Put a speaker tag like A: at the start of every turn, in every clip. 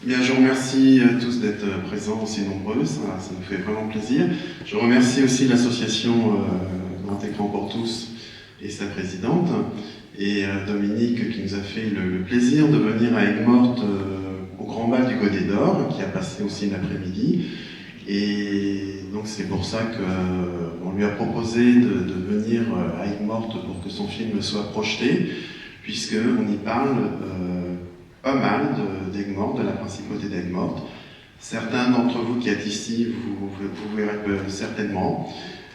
A: Bien, je vous remercie tous d'être présents aussi nombreux, ça nous fait vraiment plaisir. Je remercie aussi l'association Grand Écran pour tous et sa présidente, et Dominique qui nous a fait le plaisir de venir à Aigues-Mortes au Grand Bal du Godet d'Or, qui a passé aussi l'après-midi. Et donc c'est pour ça qu'on lui a proposé de venir à Aigues-Mortes pour que son film soit projeté, puisqu'on y parle pas mal d'Aigues-Mortes, de la principauté d'Aigues-Mortes. Certains d'entre vous qui êtes ici, vous verrez certainement.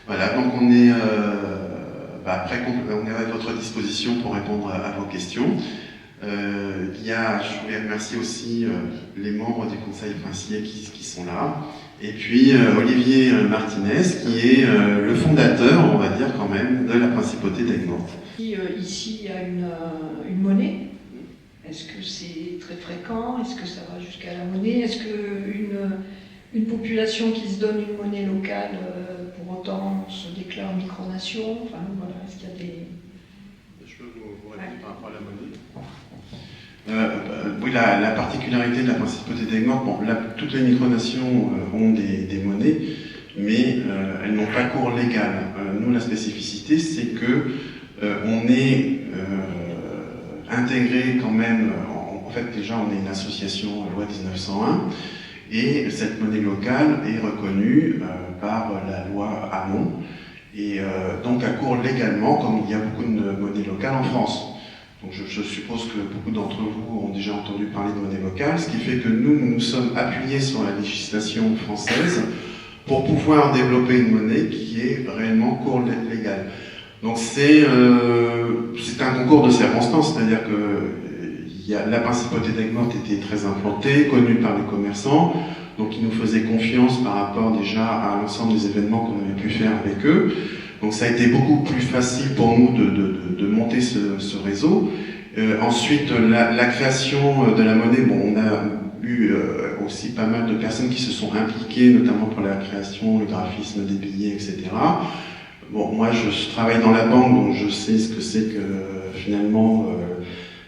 A: Voilà, donc on est à votre disposition pour répondre à vos questions. Je voulais remercier aussi les membres du Conseil princier qui sont là. Et puis Olivier Martinez, qui est le fondateur, on va dire quand même, de la principauté d'Aigues-Mortes.
B: Ici, il y a une monnaie. Est-ce que c'est très fréquent? Est-ce que ça va jusqu'à la monnaie? Est-ce qu'une population qui se donne une monnaie locale, pour autant, se déclare micronation? Enfin, voilà, est-ce qu'il y a des...
A: Je peux vous répondre par rapport à la monnaie. Oui, la particularité de la principauté d'Aigues-Mortes, bon, toutes les micronations ont des monnaies, mais elles n'ont pas cours légal. Nous, la spécificité, c'est que on est intégré quand même, en fait déjà on est une association loi 1901, et cette monnaie locale est reconnue par la loi Hamon, et donc elle court légalement, comme il y a beaucoup de monnaies locales en France. Donc je suppose que beaucoup d'entre vous ont déjà entendu parler de monnaie locale, ce qui fait que nous nous sommes appuyés sur la législation française pour pouvoir développer une monnaie qui est réellement cours légale. Donc c'est un concours de circonstances, c'est-à-dire que la principauté d'Aigues-Mortes était très implantée, connue par les commerçants, donc ils nous faisaient confiance par rapport déjà à l'ensemble des événements qu'on avait pu faire avec eux. Donc ça a été beaucoup plus facile pour nous de monter ce réseau. Ensuite, la création de la monnaie, bon, on a eu aussi pas mal de personnes qui se sont impliquées, notamment pour la création, le graphisme des billets, etc. Bon, moi je travaille dans la banque, donc je sais ce que c'est que finalement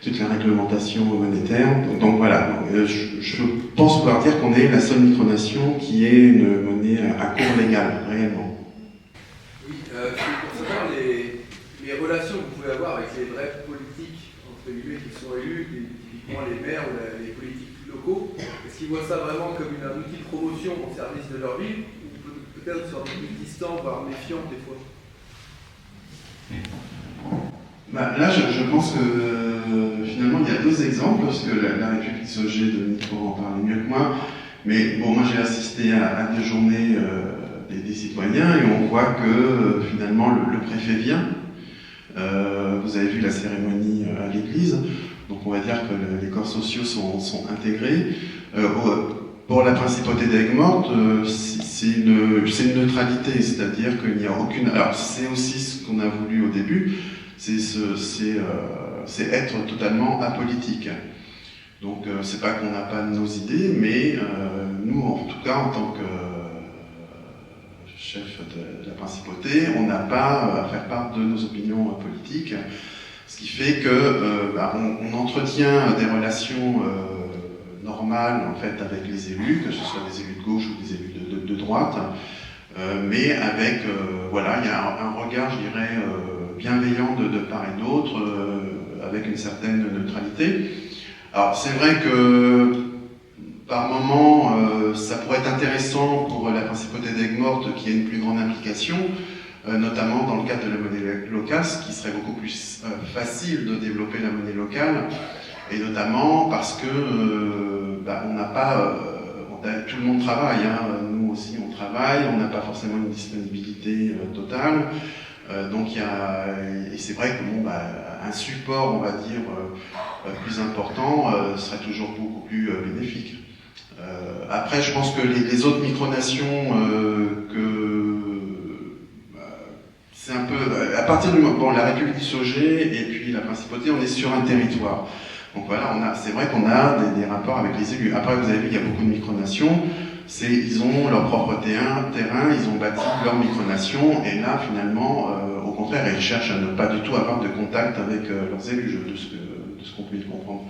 A: toute la réglementation monétaire. Donc voilà, je pense pouvoir dire qu'on est la seule micronation qui ait une monnaie à cours légal, réellement.
C: Oui, pour savoir les relations que vous pouvez avoir avec les vrais politiques, entre guillemets, qui sont élus, typiquement les maires ou les politiques locaux, est-ce qu'ils voient ça vraiment comme un outil de promotion au service de leur ville, ou peut-être sur un plus distant, voire méfiant des fois?
A: Là, je pense que finalement, il y a deux exemples, parce que la République Sogé, Dominique pourra en parler mieux que moi, mais bon, moi j'ai assisté à des journées des citoyens, et on voit que finalement le préfet vient. Vous avez vu la cérémonie à l'église, donc on va dire que les corps sociaux sont intégrés. Pour la principauté d'Aigues-Mortes, c'est une neutralité, c'est-à-dire qu'il n'y a aucune... Alors c'est aussi ce qu'on a voulu au début, c'est être totalement apolitique. Donc c'est pas qu'on n'a pas nos idées, mais nous, en tout cas, en tant que chef de la principauté, on n'a pas à faire part de nos opinions politiques, ce qui fait que on entretient des relations normales en fait avec les élus, que ce soit des élus de gauche ou des élus de droite, mais avec voilà, il y a un regard, je dirais, bienveillant de part et d'autre, avec une certaine neutralité. Alors c'est vrai que par moment, ça pourrait être intéressant pour la principauté d'Aigues-Mortes qui ait une plus grande implication, notamment dans le cadre de la monnaie locale, ce qui serait beaucoup plus facile de développer la monnaie locale, et notamment parce que on n'a pas... tout le monde travaille, hein. Nous aussi on travaille, on n'a pas forcément une disponibilité totale. Donc et c'est vrai que bon, un support, on va dire, plus important serait toujours beaucoup plus bénéfique. Après, je pense que les autres micronations, c'est un peu... à partir du moment... Bon, la République du Sogé et puis la Principauté, on est sur un territoire. Donc voilà, c'est vrai qu'on a des rapports avec les élus. Après, vous avez vu, il y a beaucoup de micronations. Ils ont leur propre terrain, ils ont bâti leur micronation, et là, finalement, au contraire, ils cherchent à ne pas du tout avoir de contact avec leurs élus, de ce qu'on peut y comprendre.